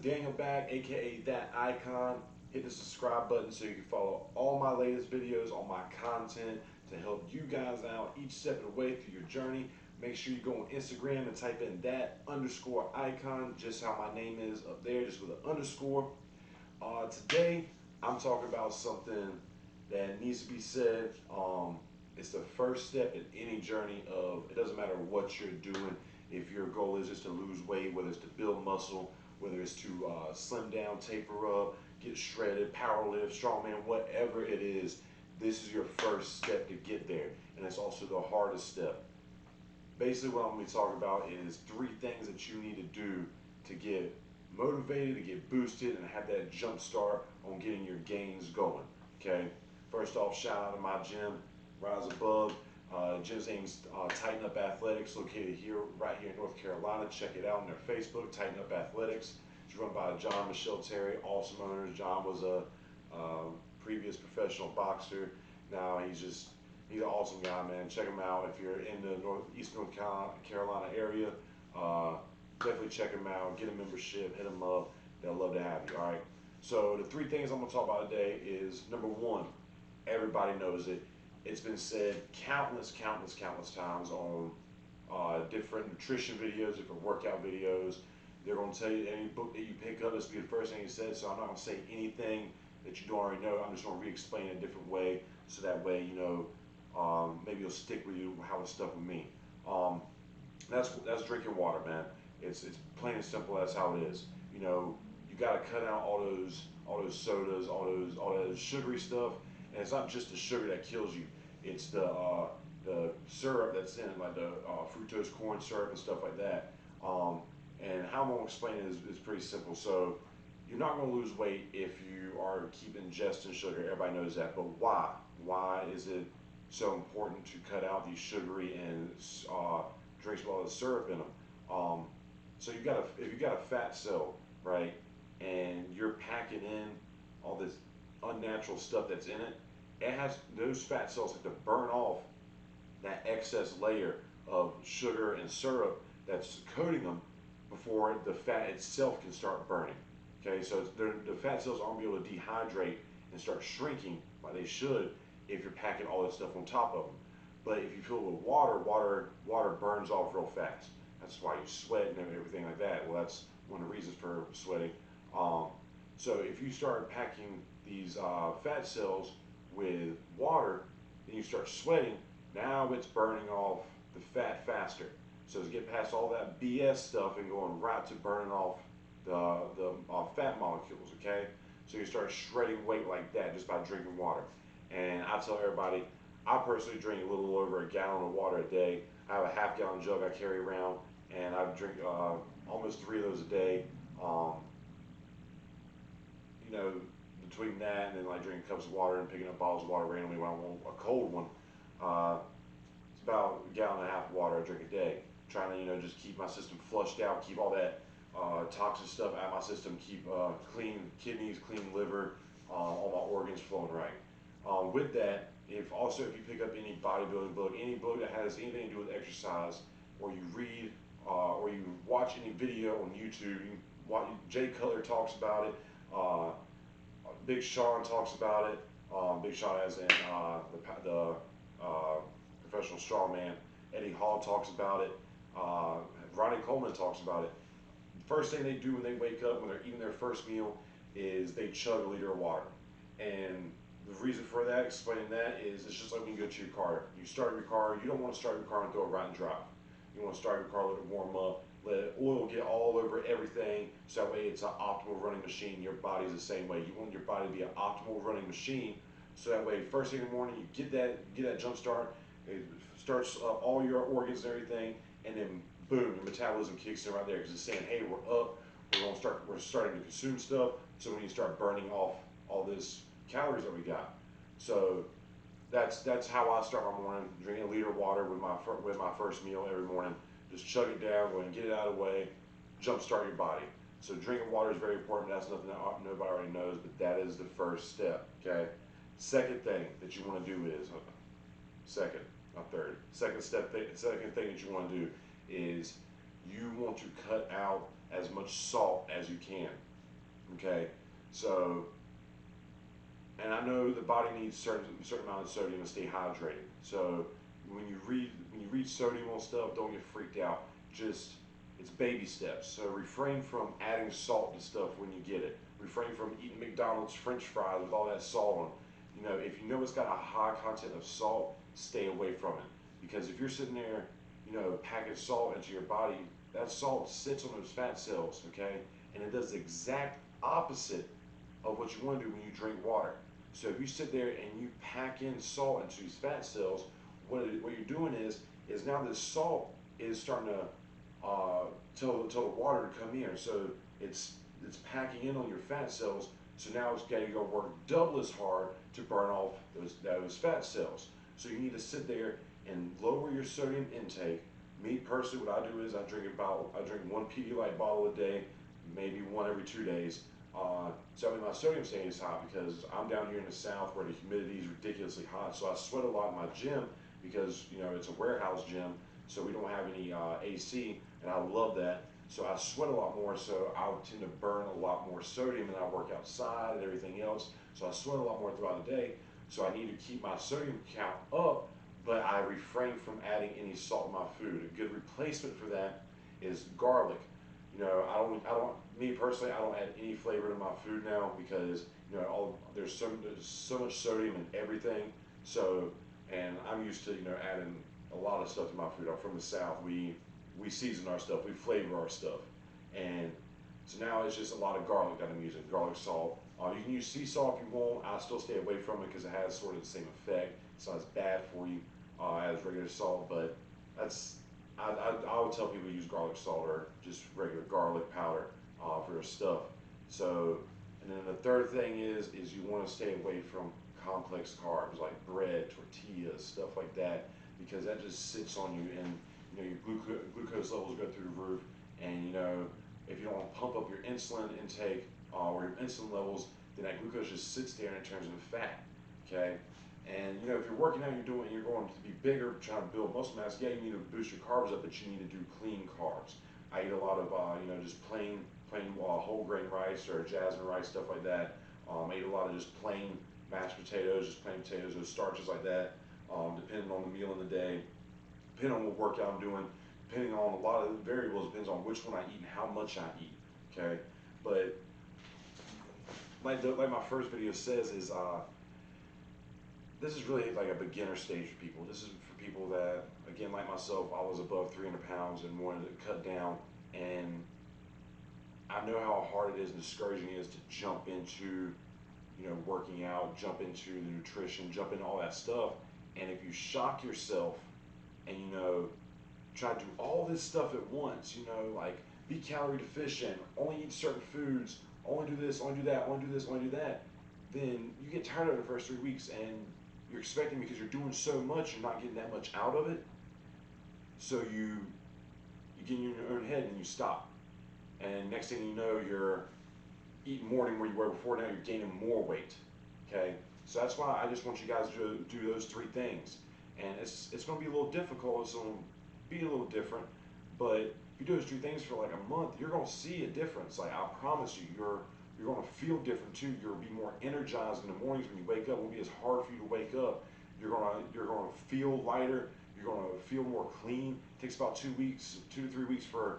Daniel back, aka That Icon. Hit the subscribe button so you can follow all my latest videos, all my content to help you guys out each step of the way through your journey. Make sure you go on Instagram and type in that_icon, just how my name is up there, just with an underscore. Today, I'm talking about something that needs to be said. It's the first step in any journey of, it doesn't matter what you're doing. If your goal is just to lose weight, whether it's to build muscle, whether it's to slim down, taper up, get shredded, power lift, strongman, whatever it is, this is your first step to get there. And it's also the hardest step. Basically what I'm going to be talking about is 3 things that you need to do to get motivated, to get boosted, and have that jump start on getting your gains going. Okay? First off, shout out to my gym, Rise Above. Gym's name's Tighten Up Athletics, located right here in North Carolina. Check it out on their Facebook, Tighten Up Athletics. It's run by John and Michelle Terry, awesome owners. John was a previous professional boxer. Now he's an awesome guy, man. Check him out if you're in the East North Carolina area. Definitely check him out. Get a membership. Hit him up. They'll love to have you. All right. So the 3 things I'm gonna talk about today is number 1. Everybody knows it. It's been said countless times on different nutrition videos, different workout videos. They're going to tell you any book that you pick up, this will be the first thing you said, so I'm not going to say anything that you don't already know. I'm just going to re-explain it a different way, so that way, you know, maybe it'll stick with you how it stuck with me. That's drinking water, man. It's plain and simple, that's how it is. You know, you got to cut out all those sodas, all that sugary stuff. And it's not just the sugar that kills you, it's the syrup that's in it, like the fructose corn syrup and stuff like that. And how I'm going to explain it is pretty simple. So you're not going to lose weight if you are keep ingesting sugar. Everybody knows that. But why? Why is it so important to cut out these sugary and drinks with all the syrup in them? So if you got a fat cell, right, and you're packing in all this unnatural stuff that's in it, those fat cells have to burn off that excess layer of sugar and syrup that's coating them before the fat itself can start burning. Okay, so the fat cells aren't able to dehydrate and start shrinking like they should if you're packing all that stuff on top of them. But if you fill it with water burns off real fast. That's why you sweat and everything like that. Well, that's one of the reasons for sweating. So if you start packing these fat cells with water, then you start sweating. Now it's burning off the fat faster. So to get past all that BS stuff and going right to burning off the fat molecules, okay? So you start shredding weight like that just by drinking water. And I tell everybody, I personally drink a little over a gallon of water a day. I have a half-gallon jug I carry around, and I drink almost 3 of those a day. You know, between that and then like drinking cups of water and picking up bottles of water randomly when I want a cold one, it's about a gallon and a half of water I drink a day. Trying to, you know, just keep my system flushed out, keep all that toxic stuff out of my system, keep clean kidneys, clean liver, all my organs flowing right. With that, if you pick up any bodybuilding book, any book that has anything to do with exercise, or you read or you watch any video on YouTube, Jay Cutler talks about it. Big Sean talks about it. Big Sean as in the professional strongman. Eddie Hall talks about it. Ronnie Coleman talks about it. The first thing they do when they wake up, when they're eating their first meal, is they chug a liter of water. And the reason for that, explaining that, is it's just like when you go to your car. You start your car, you don't want to start your car and throw it right in drive. You want to start your car, let it warm up, let oil get all over everything, so that way it's an optimal running machine. Your body's the same way. You want your body to be an optimal running machine, so that way first thing in the morning you get that jump start, it starts all your organs and everything, and then boom, your metabolism kicks in right there because it's saying, hey, we're up, we're starting to consume stuff, so when you start burning off all this calories that we got. So that's how I start my morning, drinking a liter of water with my first meal every morning. Just chug it down, go ahead and get it out of the way, jump start your body. So drinking water is very important. That's nothing that nobody already knows, but that is the first step, okay? Second thing that you want to do is, second thing that you want to do is you want to cut out as much salt as you can. Okay, so and I know the body needs certain amount of sodium to stay hydrated. So when you read sodium on stuff, don't get freaked out. Just it's baby steps. So refrain from adding salt to stuff when you get it. Refrain from eating McDonald's French fries with all that salt on. You know, if you know it's got a high content of salt, stay away from it. Because if you're sitting there, you know, packing salt into your body, that salt sits on those fat cells, okay? And it does the exact opposite of what you want to do when you drink water. So if you sit there and you pack in salt into these fat cells, what you're doing is now this salt is starting to tell the water to come in. So it's packing in on your fat cells. So now it's got to go work double as hard to burn off those fat cells. So you need to sit there and lower your sodium intake. Me personally, what I do is I drink 1 Pedialyte bottle a day, maybe one every 2 days. So I mean my sodium stays high because I'm down here in the south where the humidity is ridiculously hot. So I sweat a lot in my gym because you know it's a warehouse gym, so we don't have any AC, and I love that. So I sweat a lot more, so I tend to burn a lot more sodium, and I work outside and everything else. So I sweat a lot more throughout the day. So I need to keep my sodium count up, but I refrain from adding any salt in my food. A good replacement for that is garlic. You know, me personally, I don't add any flavor to my food now because you know there's so much sodium in everything. So, and I'm used to adding a lot of stuff to my food. I'm from the South. We season our stuff, we flavor our stuff, and so now it's just a lot of garlic that I'm using. Garlic salt. You can use sea salt if you want. I still stay away from it because it has sort of the same effect. It's not as bad for you as regular salt, but that's I would tell people to use garlic salt or just regular garlic powder for their stuff. So, and then the third thing is you want to stay away from complex carbs like bread, tortillas, stuff like that, because that just sits on you, and you know your glucose levels go through the roof, and you know if you don't pump up your insulin intake or your insulin levels, then that glucose just sits there and it turns into fat. Okay. And you know, if you're working out, you're going to be bigger, trying to build muscle mass. Yeah, you need to boost your carbs up, but you need to do clean carbs. I eat a lot of just plain whole grain rice or jasmine rice, stuff like that. I eat a lot of just plain mashed potatoes, just plain potatoes, those starches like that. Depending on the meal in the day, depending on what workout I'm doing, depending on a lot of variables, depends on which one I eat and how much I eat. Okay, but like my first video says is this is really like a beginner stage for people. This is for people that, again, like myself, I was above 300 pounds and wanted to cut down. And I know how hard it is and discouraging it is to jump into, working out, jump into the nutrition, jump into all that stuff. And if you shock yourself and, try to do all this stuff at once, like be calorie deficient, only eat certain foods, only do this, only do that, only do this, only do that, then you get tired of the first 3 weeks and you're expecting, because you're doing so much, you're not getting that much out of it. So you get in your own head and you stop. And next thing you know, you're eating more than where you were before. Now you're gaining more weight. Okay? So that's why I just want you guys to do those 3 things. And it's going to be a little difficult. It's going to be a little different. But if you do those 3 things for like a month, you're going to see a difference. Like, I promise you, you're going to feel different too. You'll be more energized in the mornings when you wake up. It won't be as hard for you to wake up. You're going to feel lighter. You're going to feel more clean. It takes about 2 weeks, 2 to 3 weeks for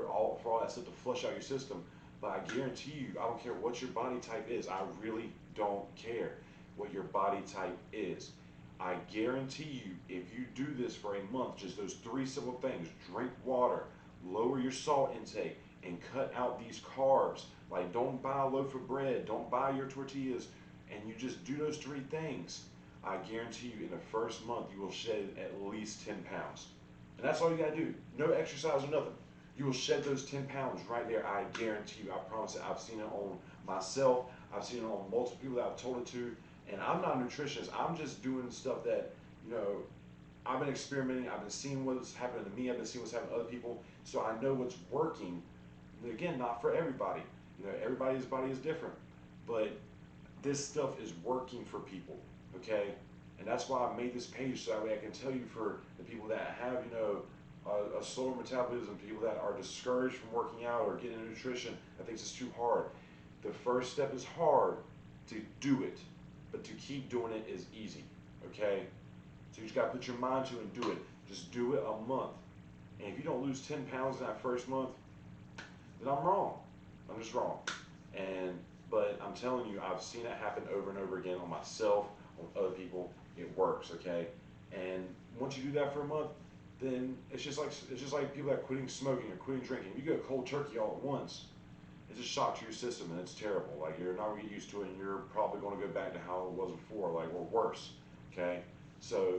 all that stuff to flush out your system. But I guarantee you, I don't care what your body type is. I really don't care what your body type is. I guarantee you, if you do this for a month, just those 3 simple things: drink water, lower your salt intake, and cut out these carbs. Like, don't buy a loaf of bread, don't buy your tortillas, and you just do those 3 things, I guarantee you in the first month you will shed at least 10 pounds. And that's all you gotta do. No exercise or nothing. You will shed those 10 pounds right there, I guarantee you. I promise it. I've seen it on myself. I've seen it on multiple people that I've told it to. And I'm not a nutritionist. I'm just doing stuff that, I've been experimenting. I've been seeing what's happening to me. I've been seeing what's happening to other people. So I know what's working. And again, not for everybody. Everybody's body is different. But this stuff is working for people, okay? And that's why I made this page, so that way I can tell you, for the people that have, a slower metabolism, people that are discouraged from working out or getting nutrition, that thinks it's too hard. The first step is hard to do it, but to keep doing it is easy. Okay? So you just gotta put your mind to it and do it. Just do it a month. And if you don't lose 10 pounds in that first month, then I'm wrong. I'm just wrong. And but I'm telling you, I've seen it happen over and over again on myself, on other people. It works, okay? And once you do that for a month, then it's just like people that quitting smoking or quitting drinking. You go cold turkey all at once, it's a shock to your system and it's terrible. Like you're not gonna get used to it, and you're probably gonna go back to how it was before, like or worse. Okay, so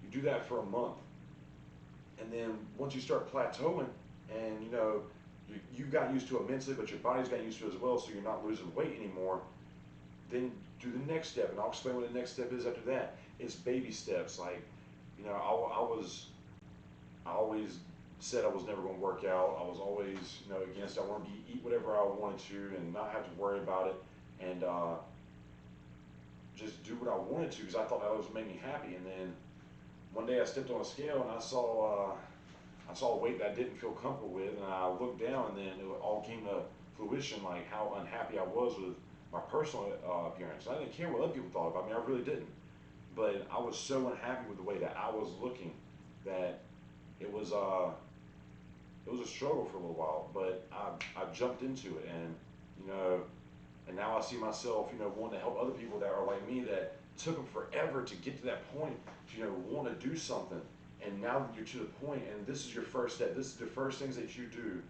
you do that for a month, and then once you start plateauing, and you've got used to it mentally, but your body's got used to it as well, so you're not losing weight anymore. Then do the next step, and I'll explain what the next step is after that. It's baby steps. Like, I always said I was never going to work out. I was always, against. I wanted to eat whatever I wanted to and not have to worry about it, and just do what I wanted to because I thought that was make me happy. And then one day I stepped on a scale and I saw a weight that I didn't feel comfortable with, and I looked down, and then it all came to fruition, like how unhappy I was with my personal appearance. I didn't care what other people thought about me. I really didn't. But I was so unhappy with the way that I was looking that it was it was a struggle for a little while. But I jumped into it, and you know, and now I see myself, wanting to help other people that are like me that took them forever to get to that point to want to do something. And now that you're to the point, and this is your first step. This is the first things that you do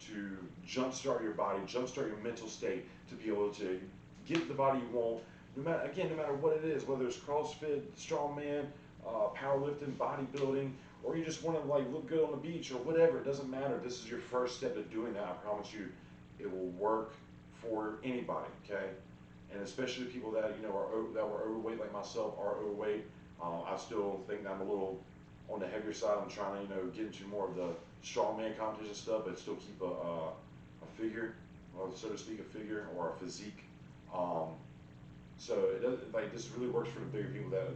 to jumpstart your body, jumpstart your mental state, to be able to get the body you want. No matter what it is, whether it's CrossFit, strongman, powerlifting, bodybuilding, or you just want to like look good on the beach or whatever. It doesn't matter. This is your first step to doing that. I promise you, it will work for anybody. Okay, and especially people that that were overweight like myself are overweight. I still think I'm a little on the heavier side. I'm trying to get into more of the strongman competition stuff, but still keep a figure, or so to speak, a figure or a physique. Um, so it does, like this really works for the bigger people that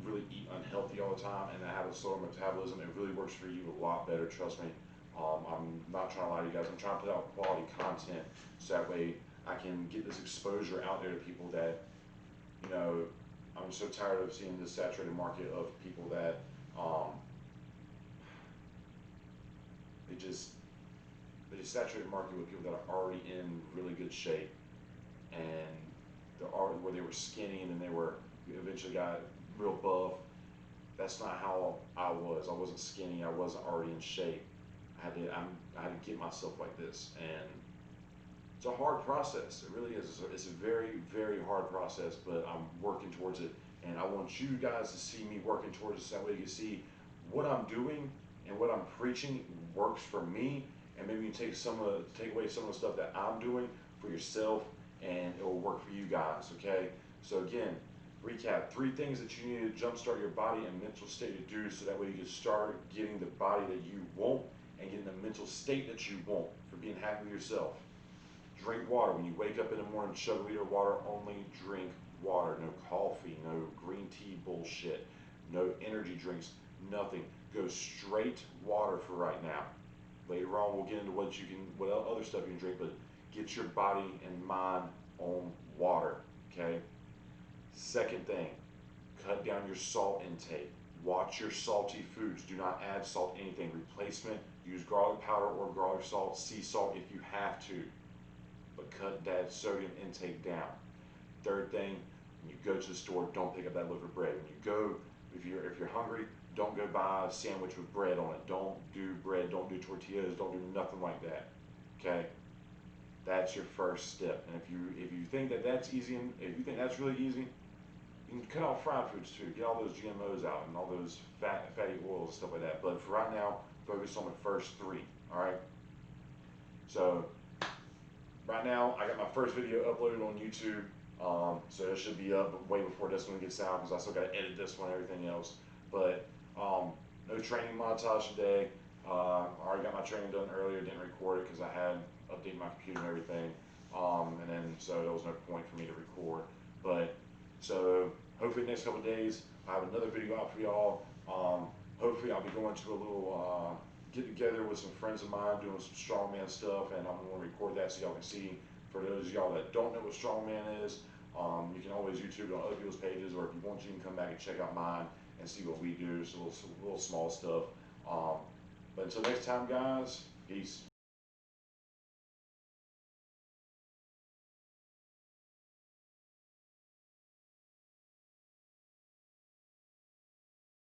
really eat unhealthy all the time and that have a slower metabolism. It really works for you a lot better. Trust me. I'm not trying to lie to you guys. I'm trying to put out quality content so that way I can get this exposure out there to people that you know. I'm so tired of seeing this saturated market of people that they just saturate the market with people that are already in really good shape, and they're already where they were skinny and then they were eventually got real buff. That's not how I was. I wasn't skinny. I wasn't already in shape. I had to get myself like this, and it's a hard process. It really is. It's a very, very hard process, but I'm working towards it, and I want you guys to see me working towards it. So that way you can see what I'm doing and what I'm preaching works for me, and maybe you can take away some of the stuff that I'm doing for yourself, and it will work for you guys. Okay. So again, recap: 3 things that you need to jumpstart your body and mental state to do, so that way you can start getting the body that you want and getting the mental state that you want for being happy with yourself. Drink water. When you wake up in the morning, chug a liter of water. Only drink water. No coffee, no green tea bullshit, no energy drinks, nothing. Go straight water for right now. Later on, we'll get into what other stuff you can drink, but get your body and mind on water, okay? Second thing, cut down your salt intake. Watch your salty foods. Do not add salt to anything. Replacement, use garlic powder or garlic salt, sea salt if you have to, but cut that sodium intake down. Third thing, when you go to the store, don't pick up that loaf of bread. When you go, if you're hungry, don't go buy a sandwich with bread on it. Don't do bread, don't do tortillas, don't do nothing like that. Okay? That's your first step. And if you think that that's easy, and if you think that's really easy, you can cut out fried foods too. Get all those GMOs out and all those fatty oils and stuff like that. But for right now, focus on the first 3. All right? So right now, I got my first video uploaded on YouTube, so it should be up way before this one gets out because I still got to edit this one and everything else. But no training montage today. I already got my training done earlier, didn't record it because I had updated my computer and everything, and then so there was no point for me to record. But so hopefully the next couple of days I have another video out for y'all. Hopefully I'll be going to a little getting together with some friends of mine doing some strongman stuff, and I'm going to record that so y'all can see. For those of y'all that don't know what strongman is, you can always YouTube it on other people's pages, or if you want, you can come back and check out mine and see what we do. So little small stuff. But until next time, guys, peace.